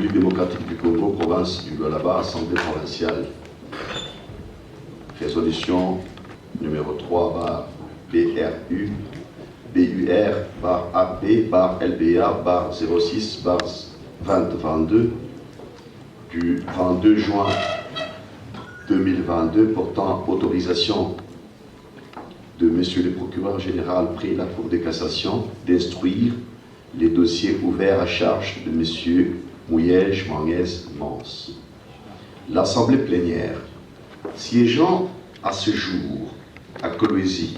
République démocratique du Congo, province du Lualaba, Assemblée provinciale. Résolution numéro 3 BRU, BUR AP LBA 06 2022 du 22 juin 2022 portant autorisation de Monsieur le procureur général près la Cour de cassation d'instruire les dossiers ouverts à charge de Monsieur Mouyej Manguez Mans. L'Assemblée plénière, siégeant à ce jour à Kolwezi,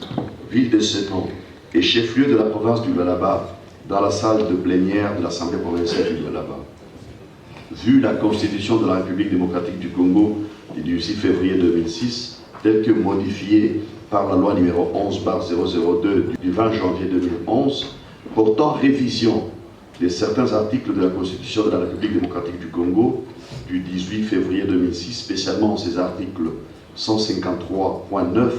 ville de ce nom et chef-lieu de la province du Lualaba, dans la salle de plénière de l'Assemblée provinciale du Lualaba. Vu la Constitution de la République démocratique du Congo du 18 février 2006, telle que modifiée par la loi numéro 11/002 du 20 janvier 2011, portant révision de certains articles de la Constitution de la République démocratique du Congo du 18 février 2006, spécialement ces articles 153.9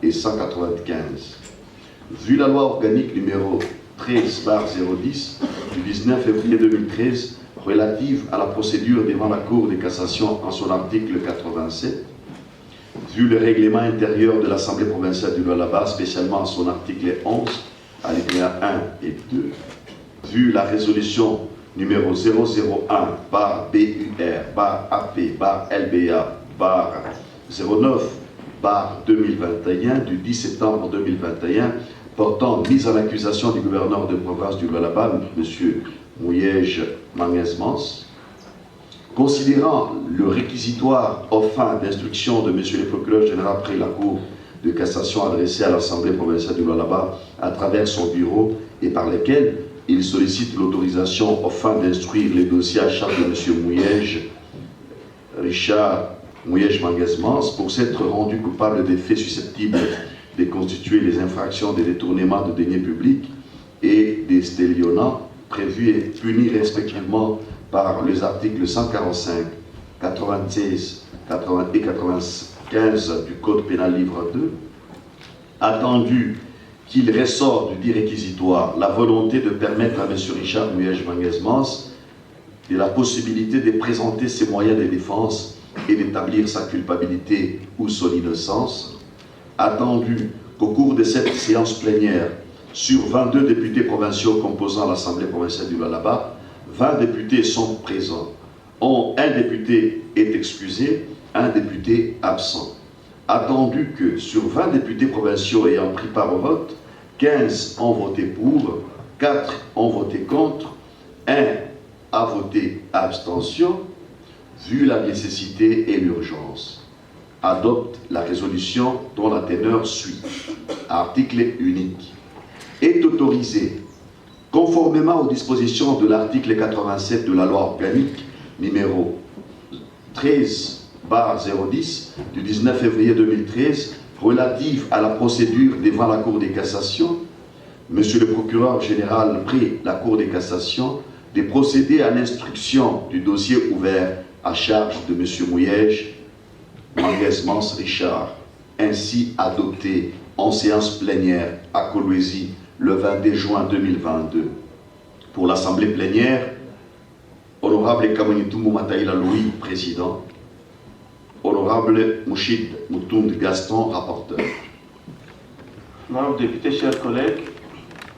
et 195. Vu la loi organique numéro 13/010 du 19 février 2013 relative à la procédure devant la Cour de cassation en son article 87, vu le règlement intérieur de l'Assemblée provinciale du Lualaba, spécialement son article 11, alinéa 1 et 2, vu la résolution numéro 001/BUR/AP/LBA/09/2021 du 10 septembre 2021 portant mise en accusation du gouverneur de province du Lualaba, M. Mouyej Manguez Mans, considérant le réquisitoire aux fins d'instruction de M. le procureur général près la Cour de cassation adressé à l'Assemblée provinciale du Lualaba à travers son bureau et par lesquels il sollicite l'autorisation aux fins d'instruire les dossiers à charge de M. Mouyej Richard Mouyej Manguez Mans pour s'être rendu coupable des faits susceptibles de constituer les infractions de détournement de deniers publics et des stélionnats prévus et punis respectivement par les articles 145, 96 et 95 du Code pénal livre 2, attendu qu'il ressort du dit réquisitoire la volonté de permettre à M. Richard Mouyej Manguez Mans de la possibilité de présenter ses moyens de défense et d'établir sa culpabilité ou son innocence, attendu qu'au cours de cette séance plénière, sur 22 députés provinciaux composant l'Assemblée provinciale du Lualaba, 20 députés sont présents. Un député est excusé, un député absent. Attendu que sur 20 députés provinciaux ayant pris part au vote, 15 ont voté pour, 4 ont voté contre, 1 a voté abstention, vu la nécessité et l'urgence, adopte la résolution dont la teneur suit. Article unique. Est autorisé, conformément aux dispositions de l'article 87 de la loi organique numéro 13/010 du 19 février 2013 relative à la procédure devant la Cour de cassation, M. le procureur général près la Cour de cassation de procéder à l'instruction du dossier ouvert à charge de M. Mouyej Manguez Mans Richard, ainsi adopté en séance plénière à Kolwezi le 22 juin 2022. Pour l'Assemblée plénière, Honorable Kamonitumbo Mataïla Louis, président. Honorable Mouchid Moutound Gaston, rapporteur. Honorable député, chers collègues,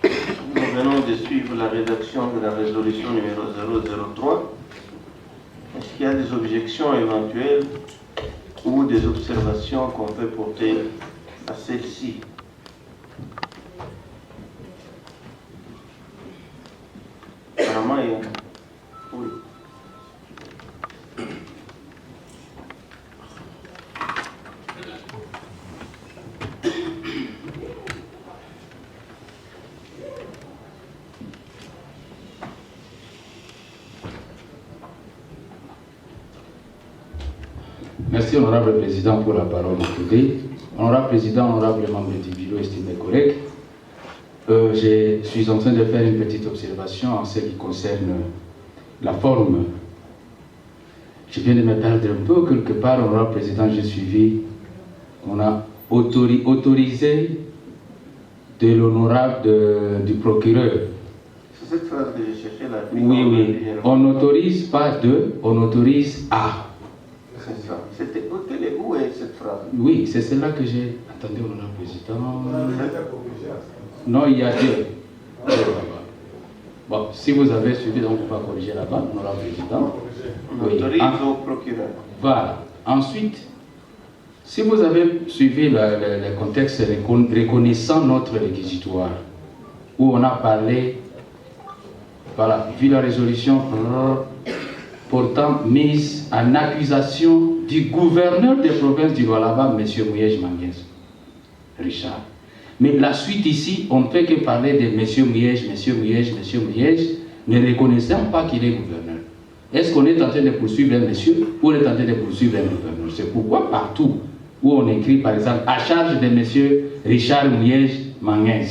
nous venons de suivre la rédaction de la résolution numéro 003. Est-ce qu'il y a des objections éventuelles ou des observations qu'on peut porter à celle-ci? Apparemment, il y a... Oui. Merci, honorable président, pour la parole accordée. Honorable président, honorable membre du bureau, estimés collègues, je suis en train de faire une petite observation en ce qui concerne la forme. Je viens de me perdre un peu quelque part, honorable président, j'ai suivi. On a autorisé de l'honorable du procureur C'est cette phrase que j'ai cherchée là. Oui, oui. On n'autorise pas de, on autorise à. C'est ça. C'était où est cette phrase? Oui, c'est celle-là que j'ai. Attendez, honorable président. Non, il y a deux. Bon, si vous avez suivi, donc on va corriger là-bas, honorable président. On autorise au procureur. Voilà. Ensuite, si vous avez suivi le contexte reconnaissant notre réquisitoire, où on a parlé, voilà, vu la résolution portant mise en accusation du gouverneur des provinces du Lualaba, M. Mouyej Manguez, Richard. Mais la suite ici, on ne fait que parler de M. Mouyej, ne reconnaissant pas qu'il est gouverneur. Est-ce qu'on est en train de poursuivre un monsieur ou on est en train de poursuivre un gouverneur? C'est pourquoi partout où on écrit, par exemple, à charge de M. Richard Mouyej Manguez,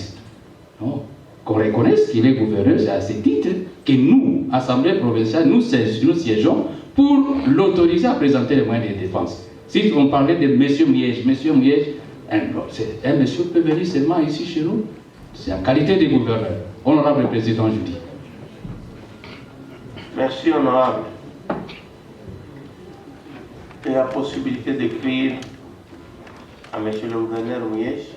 qu'on reconnaisse qu'il est gouverneur, c'est à ce titre que nous, Assemblée provinciale, nous siégeons pour l'autoriser à présenter les moyens de défense. Si on parlait de M. Mouyej, un monsieur peut venir seulement ici chez nous, c'est en qualité de gouverneur. Honorable Président, je dis. Merci, honorable. Il y a la possibilité d'écrire à M. le gouverneur Mouyej,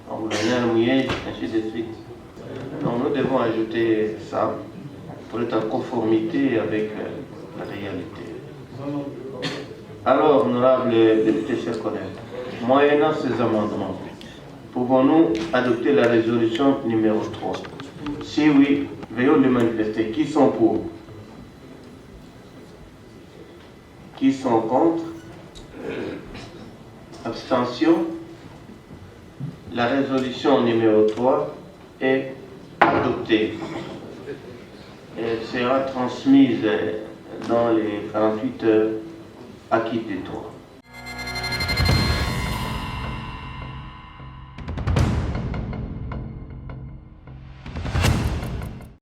au gouverneur Mouyej, ainsi de suite. Donc nous devons ajouter ça pour être en conformité avec la réalité. Alors, honorable député, chers collègues, moyennant ces amendements, pouvons-nous adopter la résolution numéro 3? Si oui, veuillez le manifester. Qui sont pour? Qui sont contre? Abstention? La résolution numéro 3 est adoptée. Elle sera transmise dans les 48 heures à qui de droit.